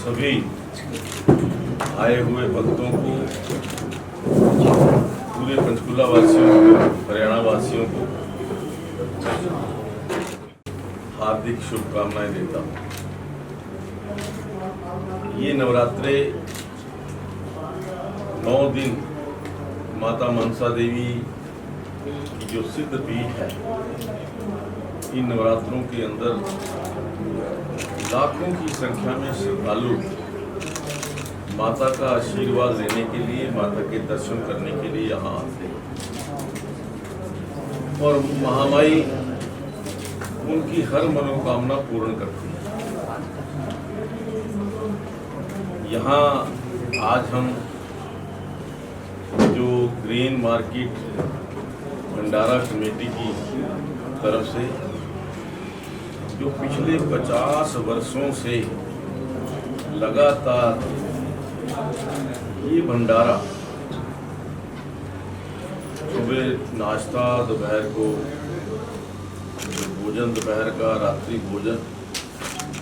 सभी आए हुए भक्तों को, पूरे पंचकुला वासियों को, हरियाणा वासियों को हार्दिक शुभकामनाएं देता हूँ। ये नवरात्रे 9 दिन माता मनसा देवी की जो सिद्ध पीठ है, इन नवरात्रों के अंदर लाखों की संख्या में श्रद्धालु माता का आशीर्वाद लेने के लिए, माता के दर्शन करने के लिए यहाँ आते हैं और महामाई उनकी हर मनोकामना पूर्ण करती है। यहाँ आज हम जो ग्रीन मार्केट भंडारा कमेटी की तरफ से जो पिछले 50 वर्षों से लगातार ये भंडारा, सुबह नाश्ता, दोपहर को भोजन, दोपहर का रात्रि भोजन,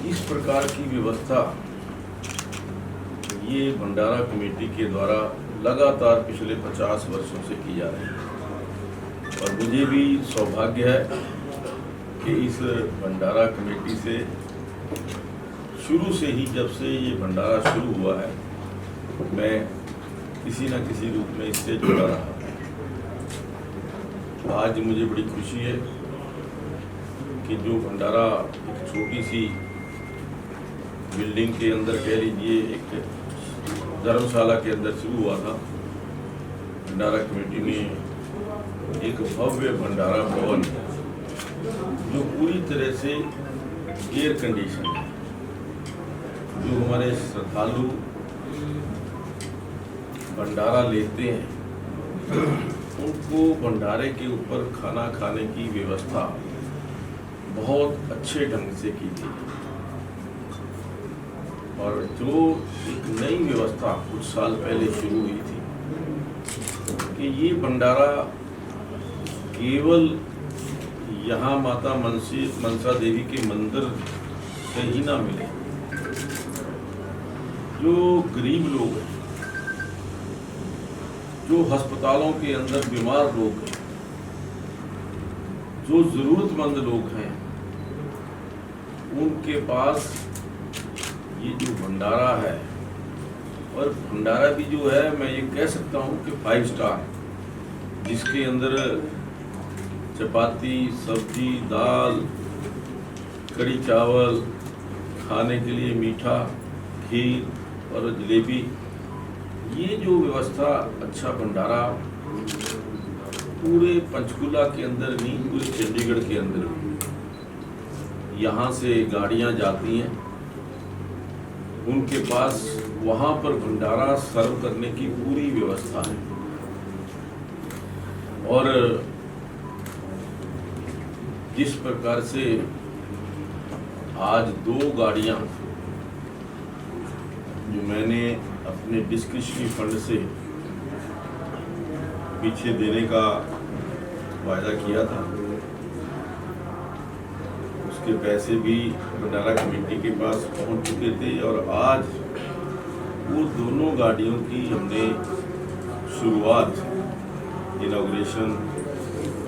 इस प्रकार की व्यवस्था ये भंडारा कमेटी के द्वारा लगातार पिछले 50 वर्षों से की जा रही है। और मुझे भी सौभाग्य है कि इस भंडारा कमेटी से शुरू से ही, जब से ये भंडारा शुरू हुआ है, मैं किसी न किसी रूप में इससे जुड़ा रहा। आज मुझे बड़ी खुशी है कि जो भंडारा एक छोटी सी बिल्डिंग के अंदर, कह लीजिए एक धर्मशाला के अंदर शुरू हुआ था, भंडारा कमेटी ने एक भव्य भंडारा भवन जो पूरी तरह से एयर कंडीशन है, जो हमारे श्रद्धालु भंडारा लेते हैं उनको भंडारे के ऊपर खाना खाने की व्यवस्था बहुत अच्छे ढंग से की गई। और जो एक नई व्यवस्था कुछ साल पहले शुरू हुई थी कि ये भंडारा केवल यहाँ माता मनसा देवी के मंदिर से ही ना मिले, जो गरीब लोग हैं, जो अस्पतालों के अंदर बीमार लोग हैं, जो जरूरतमंद लोग हैं, उनके पास ये जो भंडारा है, और भंडारा भी जो है, मैं ये कह सकता हूँ कि 5 स्टार, जिसके अंदर चपाती, सब्जी, दाल, कड़ी चावल, खाने के लिए मीठा, खीर और जलेबी, ये जो व्यवस्था, अच्छा भंडारा पूरे पंचकुला के अंदर नहीं, पूरे चंडीगढ़ के अंदर भी यहाँ से गाड़ियाँ जाती हैं, उनके पास वहाँ पर भंडारा सर्व करने की पूरी व्यवस्था है। और जिस प्रकार से आज 2 गाड़ियाँ जो मैंने अपने डिस्क्रिप्शनरी फंड से पीछे देने का वायदा किया था, उसके पैसे भी भंडारा कमेटी के पास पहुंच चुके थे, और आज वो दोनों गाड़ियों की हमने शुरुआत, इनॉग्रेशन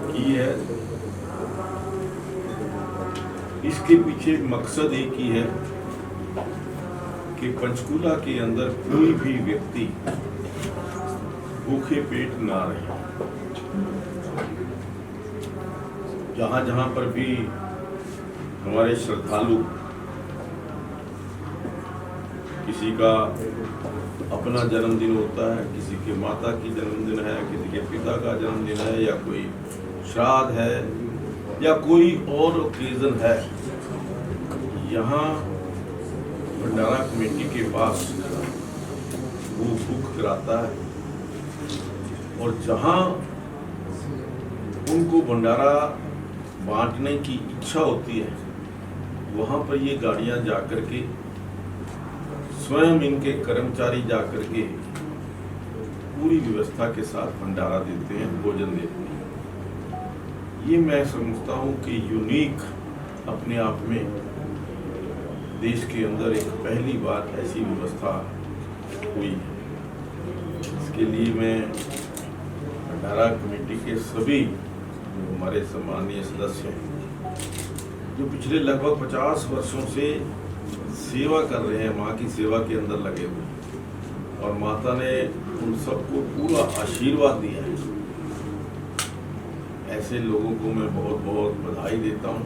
की है। इसके पीछे मकसद एक ही है कि पंचकुला के अंदर कोई भी व्यक्ति भूखे पेट ना रहे। जहाँ जहाँ पर भी हमारे श्रद्धालु, किसी का अपना जन्मदिन होता है, किसी के माता की जन्मदिन है, किसी के पिता का जन्मदिन है, या कोई श्राद्ध है, या कोई और ओकेजन है, यहाँ भंडारा कमेटी के पास वो बुक कराता है। और जहाँ उनको भंडारा बांटने की इच्छा होती है, वहाँ पर ये गाड़ियाँ जाकर के, स्वयं इनके कर्मचारी जाकर के पूरी व्यवस्था के साथ भंडारा देते हैं, भोजन देते हैं। ये मैं समझता हूँ कि यूनिक अपने आप में देश के अंदर एक पहली बार ऐसी व्यवस्था हुई है। इसके लिए मैं भंडारा कमेटी के सभी जो हमारे सम्मानीय सदस्य हैं, जो पिछले लगभग 50 वर्षों से सेवा कर रहे हैं, माँ की सेवा के अंदर लगे हुए हैं, और माता ने उन सबको पूरा आशीर्वाद दिया है। ऐसे लोगों को मैं बहुत बहुत बधाई देता हूँ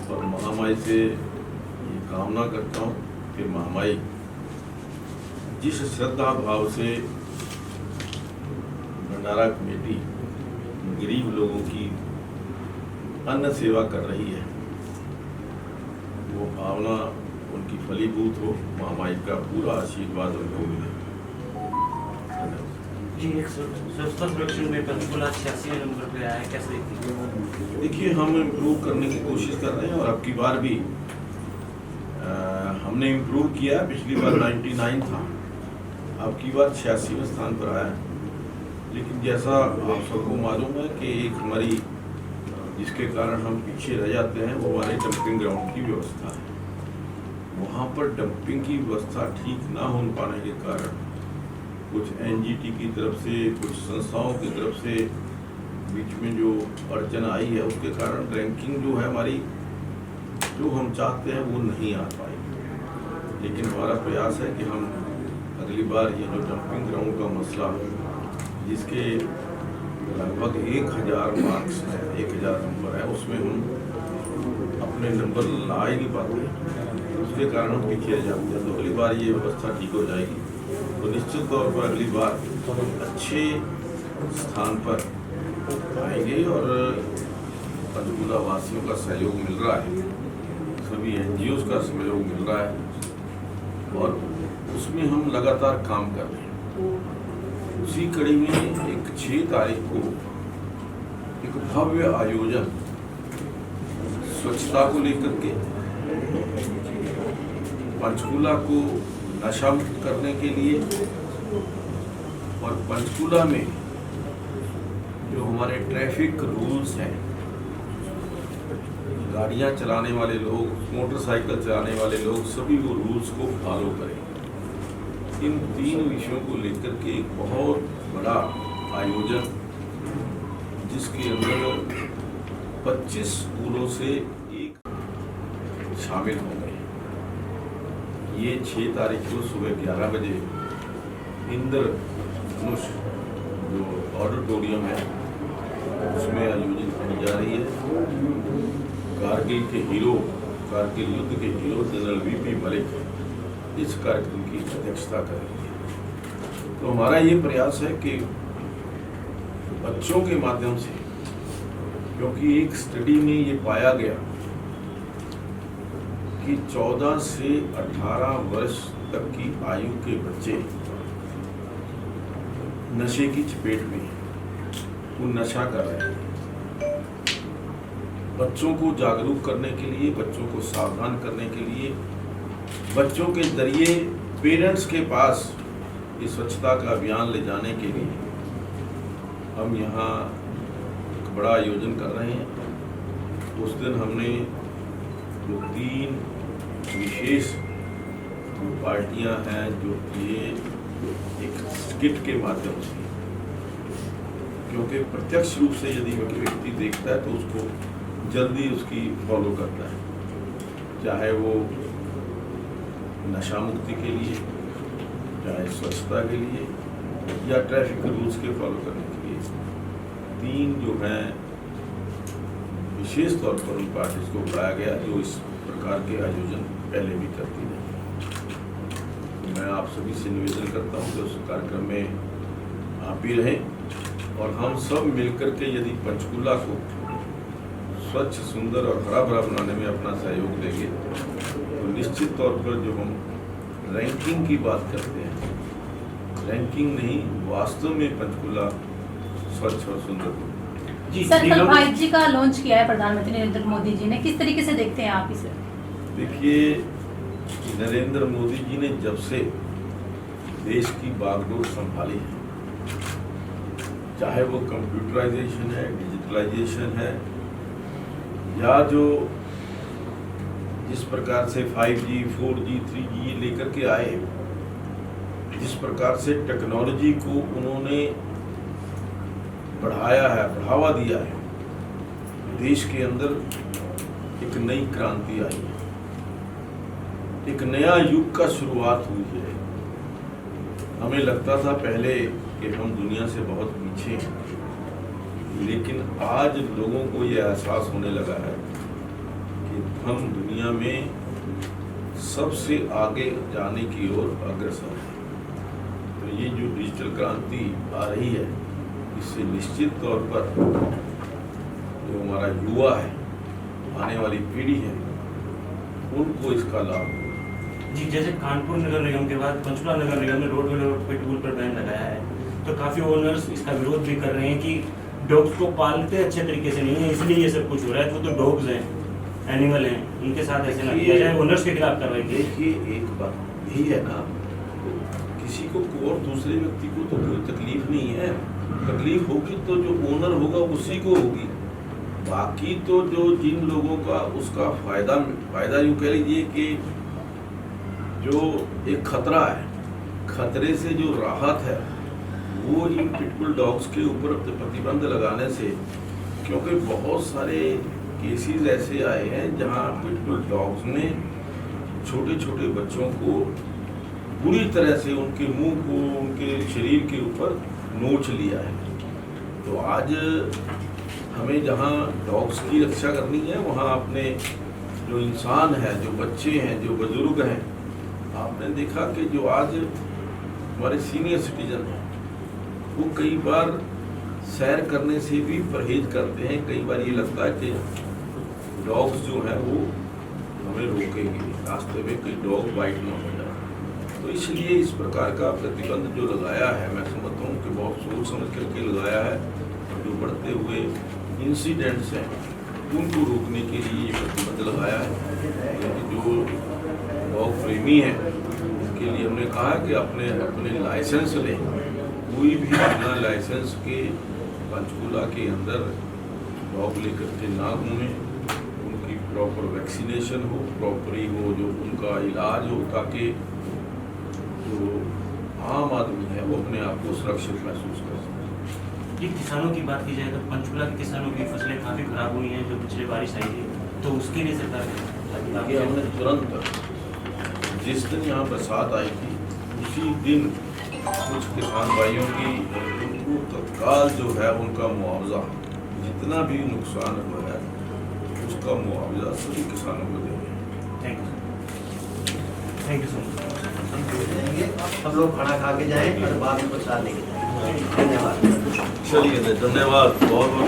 और महामाई से ये कामना करता हूँ कि महामाई जिस श्रद्धा भाव से भंडारा कमेटी गरीब लोगों की अन्न सेवा कर रही है, वो भावना उनकी फलीभूत हो, महामाई का पूरा आशीर्वाद उनको मिले। जी, एक स्वच्छता सर्वेक्षण में पंचकुला 86वें नंबर पे आया है, कैसे देखते हैं? देखिए, हम इम्प्रूव करने की कोशिश कर रहे हैं और अब की बार भी हमने इम्प्रूव किया। पिछली बार 99 था, अब की बार 86वें स्थान पर आया। लेकिन जैसा आप सबको मालूम है कि एक हमारी जिसके कारण हम पीछे रह जाते हैं, वो हमारे डंपिंग ग्राउंड की व्यवस्था है। वहाँ पर डंपिंग की व्यवस्था ठीक ना हो पाने के कारण कुछ एनजीटी की तरफ से, कुछ संस्थाओं की तरफ से बीच में जो अड़चन आई है, उसके कारण रैंकिंग जो है हमारी, जो हम चाहते हैं वो नहीं आ पाई। लेकिन हमारा प्रयास है कि हम अगली बार ये जो डंपिंग ग्राउंड का मसला है, जिसके लगभग 1000 मार्क्स हैं, 1000 नंबर है, उसमें हम अपने नंबर ला ही नहीं पाते, उसके कारण हम पीछे रह जाते हैं। तो अगली बार ये व्यवस्था ठीक हो जाएगी तो निश्चित तौर पर अगली बार अच्छे स्थान पर आएंगे। और पंचकुला वासियों का सहयोग मिल रहा है, सभी एनजीओ का सहयोग मिल रहा है और उसमें हम लगातार काम कर रहे हैं। उसी कड़ी में एक 6 तारीख को एक भव्य आयोजन स्वच्छता को लेकर के, पंचकुला को नशा मुक्त करने के लिए, और पंचकुला में जो हमारे ट्रैफिक रूल्स हैं, गाड़ियां चलाने वाले लोग, मोटरसाइकिल चलाने वाले लोग, सभी वो रूल्स को फॉलो करें। इन 3 विषयों को लेकर के एक बहुत बड़ा आयोजन, जिसके अंदर 25 स्कूलों से एक शामिल होंगे। ये 6 तारीख को सुबह 11 बजे इंद्रधनुष जो ऑडिटोरियम है उसमें आयोजित की जा रही है। कारगिल के हीरो, कारगिल युद्ध के हीरो जनरल वीपी मलिक इस कार्यक्रम की अध्यक्षता करेंगे। तो हमारा ये प्रयास है कि बच्चों के माध्यम से, क्योंकि एक स्टडी में ये पाया गया कि 14 से 18 वर्ष तक की आयु के बच्चे नशे की चपेट में, वो नशा कर रहे हैं। बच्चों को जागरूक करने के लिए, बच्चों को सावधान करने के लिए, बच्चों के जरिए पेरेंट्स के पास ये स्वच्छता का अभियान ले जाने के लिए हम यहाँ एक बड़ा आयोजन कर रहे हैं। उस दिन हमने जो 3 विशेष पार्टियां हैं, जो ये एक स्किट के माध्यम से, क्योंकि प्रत्यक्ष रूप से यदि व्यक्ति देखता है तो उसको जल्दी उसकी फॉलो करता है, चाहे वो नशा मुक्ति के लिए, चाहे स्वच्छता के लिए, या ट्रैफिक रूल्स के फॉलो करने के लिए। 3 जो हैं विशेष तौर पर उन पार्टीज को बुलाया गया जो इस प्रकार के आयोजन पहले भी करती रही। मैं आप सभी से निवेदन करता हूँ कि उस कार्यक्रम में आप भी रहें और हम सब मिलकर के यदि पंचकुला को स्वच्छ, सुंदर और हरा भरा बनाने में अपना सहयोग देंगे तो निश्चित तौर पर जो हम रैंकिंग की बात करते हैं, रैंकिंग नहीं, वास्तव में पंचकुला स्वच्छ और सुंदर। सर, कल 5G का लॉन्च किया है प्रधानमंत्री नरेंद्र मोदी जी ने, किस तरीके से देखते हैं आप इसे? देखिए, नरेंद्र मोदी जी ने जब से देश की बागडोर संभाली है, चाहे वो कंप्यूटराइजेशन है, डिजिटलाइजेशन है, या जो जिस प्रकार से 5G, 4G, 3G लेकर के आए, जिस प्रकार से टेक्नोलॉजी को उन्होंने बढ़ाया है, बढ़ावा दिया है, देश के अंदर एक नई क्रांति आई है, एक नया युग का शुरुआत हुई है। हमें लगता था पहले कि हम दुनिया से बहुत पीछे हैं, लेकिन आज लोगों को ये एहसास होने लगा है कि हम दुनिया में सबसे आगे जाने की ओर अग्रसर हैं। तो ये जो डिजिटल क्रांति आ रही है, इससे निश्चित तौर पर जो हमारा युवा है, आने वाली पीढ़ी है, उनको इसका लाभ होगा। जी, जैसे कानपुर नगर निगम के बाद पंचकुला नगर निगम ने रोड पिटबुल पर बैन लगाया है, तो काफ़ी ओनर्स इसका विरोध भी कर रहे हैं कि डॉग्स को पालते अच्छे तरीके से नहीं है, इसलिए ये सब कुछ हो रहा है। वो तो डॉग्स हैं, एनिमल हैं, उनके साथ ऐसे ना किया जाए, ओनर्स के खिलाफ कार्रवाई की। देखिए, एक बात यही है ना, किसी को और दूसरे व्यक्ति को तो कोई तकलीफ नहीं है। तकलीफ होगी तो जो ओनर होगा उसी को होगी। बाकी तो जो जिन लोगों का उसका फायदा यूँ कह लीजिए कि जो एक खतरा है, खतरे से जो राहत है, वो इन पिटबुल डॉग्स के ऊपर प्रतिबंध लगाने से, क्योंकि बहुत सारे केसेस ऐसे आए हैं जहां पिटबुल डॉग्स ने छोटे छोटे बच्चों को बुरी तरह से उनके मुंह को, उनके शरीर के ऊपर नोच लिया है। तो आज हमें जहां डॉग्स की रक्षा करनी है, वहां अपने जो इंसान है, जो बच्चे हैं, जो बुजुर्ग हैं, आपने देखा कि जो आज हमारे सीनियर सिटीजन हैं, वो कई बार सैर करने से भी परहेज करते हैं। कई बार ये लगता है कि डॉग्स जो हैं वो हमें रोकेंगे, रास्ते में कोई डॉग बाइट ना हो जाए। तो इसलिए इस प्रकार का प्रतिबंध जो लगाया है, मैं समझता हूँ कि बहुत सोच समझ करके लगाया है। और जो बढ़ते हुए इंसिडेंट्स हैं, उनको रोकने के लिए ये प्रतिबंध लगाया है। जो डॉग प्रेमी हैं, उनके लिए हमने कहा कि अपने लाइसेंस लें। कोई भी बिना लाइसेंस के पंचकुला के अंदर डॉग लेकर के ना घूमें। उनकी प्रॉपर वैक्सीनेशन हो, प्रॉपरी हो, जो उनका इलाज हो, ताकि जो आम आदमी है वो अपने आप को सुरक्षित महसूस कर सके। ये किसानों की बात की जाए तो पंचकुला के किसानों की फसलें काफ़ी खराब हुई हैं, जो पिछले बारिश आई थी, तो उसके लिए सरकार ये हमने तुरंत, जिस दिन यहाँ बरसात आई थी, उसी दिन कुछ किसान भाइयों की उनको तत्काल जो है उनका मुआवजा, जितना भी नुकसान हुआ है उसका मुआवजा सभी किसानों को देंगे। Thank you so much. सब लोग खाना खा के जाएं और बाद में प्रसाद लेके जाएं। धन्यवाद। चलिए, धन्यवाद बहुत बहुत।